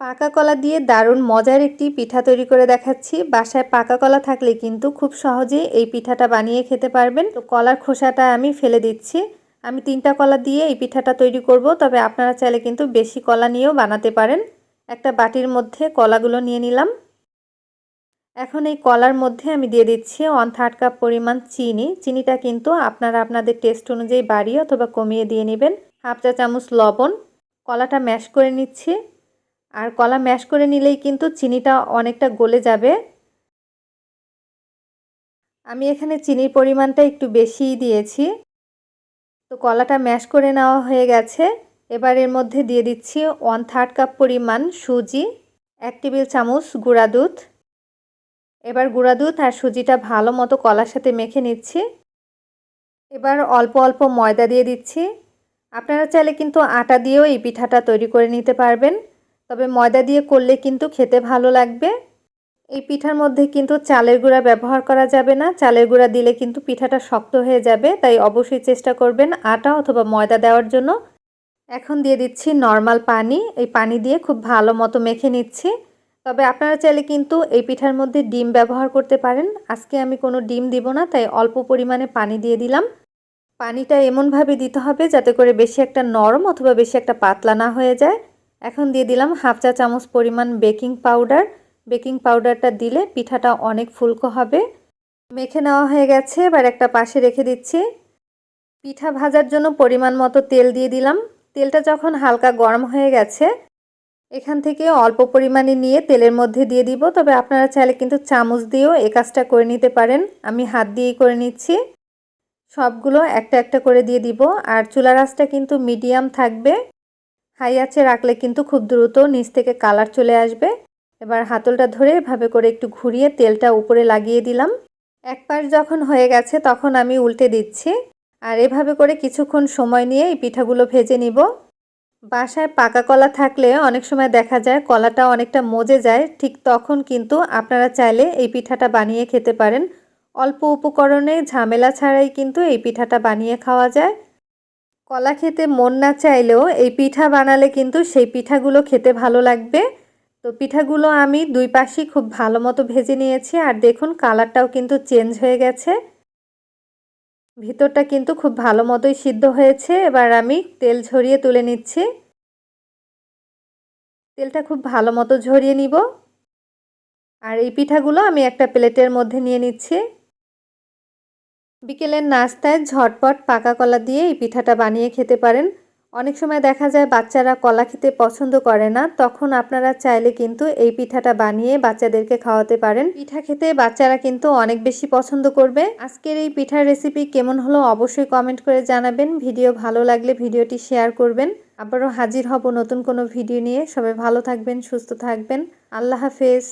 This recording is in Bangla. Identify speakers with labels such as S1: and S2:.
S1: পাকা কলা দিয়ে দারুণ মজার একটি পিঠা তৈরি করে দেখাচ্ছি। বাসায় পাকা কলা থাকলে কিন্তু খুব সহজেই এই পিঠাটা বানিয়ে খেতে পারবেন। তো কলার খোসাটা আমি ফেলে দিচ্ছি। আমি 3টা কলা দিয়ে এই পিঠাটা তৈরি করব, তবে আপনারা চাইলে কিন্তু বেশি কলা নিয়েও বানাতে পারেন। একটা বাটির মধ্যে কলাগুলো নিয়ে নিলাম। এখন এই কলার মধ্যে আমি দিয়ে দিচ্ছি 1/3 কাপ পরিমাণ চিনি। চিনিটা কিন্তু আপনারা আপনাদের টেস্ট অনুযায়ী বাড়িয়ে অথবা কমিয়ে দিয়ে নেবেন। হাফ চা চামচ লবণ। কলাটা ম্যাশ করে নিচ্ছি। আর কলা ম্যাশ করে নিলেই কিন্তু চিনিটা অনেকটা গলে যাবে। আমি এখানে চিনির পরিমাণটা একটু বেশিই দিয়েছি। তো কলাটা ম্যাশ করে নেওয়া হয়ে গেছে। এবার এর মধ্যে দিয়ে দিচ্ছি 1/3 কাপ পরিমাণ সুজি, 1 টেবিল চামচ গুঁড়া দুধ। এবার গুঁড়া দুধ আর সুজিটা ভালো মতো কলার সাথে মেখে নিচ্ছি। এবার অল্প অল্প ময়দা দিয়ে দিচ্ছি। আপনারা চাইলে কিন্তু আটা দিয়েও এই পিঠাটা তৈরি করে নিতে পারবেন, তবে ময়দা দিয়ে করলে কিন্তু খেতে ভালো লাগবে। এই পিঠার মধ্যে কিন্তু চালের গুঁড়া ব্যবহার করা যাবে না। চালের গুঁড়া দিলে কিন্তু পিঠাটা শক্ত হয়ে যাবে, তাই অবশ্যই চেষ্টা করবেন আটা অথবা ময়দা দেওয়ার জন্য। এখন দিয়ে দিচ্ছি নর্মাল পানি। এই পানি দিয়ে খুব ভালো মতো মেখে নিচ্ছি। তবে আপনারা চাইলে কিন্তু এই পিঠার মধ্যে ডিম ব্যবহার করতে পারেন। আজকে আমি কোনো ডিম দিব না, তাই অল্প পরিমাণে পানি দিয়ে দিলাম। পানিটা এমনভাবে দিতে হবে যাতে করে বেশি একটা নরম অথবা বেশি একটা পাতলা না হয়ে যায়। এখন দিয়ে দিলাম হাফ চা চামচ পরিমাণ বেকিং পাউডার। বেকিং পাউডারটা দিলে পিঠাটা অনেক ফুলকো হবে। মেখে নেওয়া হয়ে গেছে, এবার একটা পাশে রেখে দিচ্ছি। পিঠা ভাজার জন্য পরিমাণ মতো তেল দিয়ে দিলাম। তেলটা যখন হালকা গরম হয়ে গেছে, এখান থেকে অল্প পরিমাণে নিয়ে তেলের মধ্যে দিয়ে দিব। তবে আপনারা চাইলে কিন্তু চামচ দিয়েও এই কাজটা করে নিতে পারেন। আমি হাত দিয়েই করে নিচ্ছি। সবগুলো একটা একটা করে দিয়ে দিব। আর চুলার আঁচটা কিন্তু মিডিয়াম থাকবে। হাই আঁচে রাখলে কিন্তু খুব দ্রুত নিচ থেকে কালার চলে আসবে। এবার হাতলটা ধরে এভাবে করে একটু ঘুরিয়ে তেলটা উপরে লাগিয়ে দিলাম। এক পাশ যখন হয়ে গেছে তখন আমি উল্টে দিচ্ছি। আর এভাবে করে কিছুক্ষণ সময় নিয়ে এই পিঠাগুলো ভেজে নিব। বাসায় পাকা কলা থাকলে অনেক সময় দেখা যায় কলাটা অনেকটা মজে যায়, ঠিক তখন কিন্তু আপনারা চাইলে এই পিঠাটা বানিয়ে খেতে পারেন। অল্প উপকরণে ঝামেলা ছাড়াই কিন্তু এই পিঠাটা বানিয়ে খাওয়া যায়। কলা খেতে মন না চাইলেও এই পিঠা বানালে কিন্তু সেই পিঠাগুলো খেতে ভালো লাগবে। তো পিঠাগুলো আমি দুই পাশেই খুব ভালো মতো ভেজে নিয়েছি। আর দেখুন কালারটাও কিন্তু চেঞ্জ হয়ে গেছে। ভিতরটা কিন্তু খুব ভালো মতোই সিদ্ধ হয়েছে। এবার আমি তেল ঝরিয়ে তুলে নিচ্ছি। তেলটা খুব ভালো মতো ঝরিয়ে নিব। আর এই পিঠাগুলো আমি একটা প্লেটের মধ্যে নিয়ে নিচ্ছি। বিকেলের নাস্তায় ঝটপট পাকা কলা দিয়ে এই পিঠাটা বানিয়ে খেতে পারেন। অনেক সময় দেখা যায় বাচ্চারা কলা খেতে পছন্দ করে না, তখন আপনারা চাইলে কিন্তু এই পিঠাটা বানিয়ে বাচ্চাদেরকে খাওয়াতে পারেন। পিঠা খেতে বাচ্চারা কিন্তু অনেক বেশি পছন্দ করবে। আজকের এই পিঠার রেসিপি কেমন হলো অবশ্যই কমেন্ট করে জানাবেন। ভিডিও ভালো লাগলে ভিডিওটি শেয়ার করবেন। আবারও হাজির হব নতুন কোনো ভিডিও নিয়ে। সবাই ভালো থাকবেন, সুস্থ থাকবেন। আল্লাহ হাফেজ।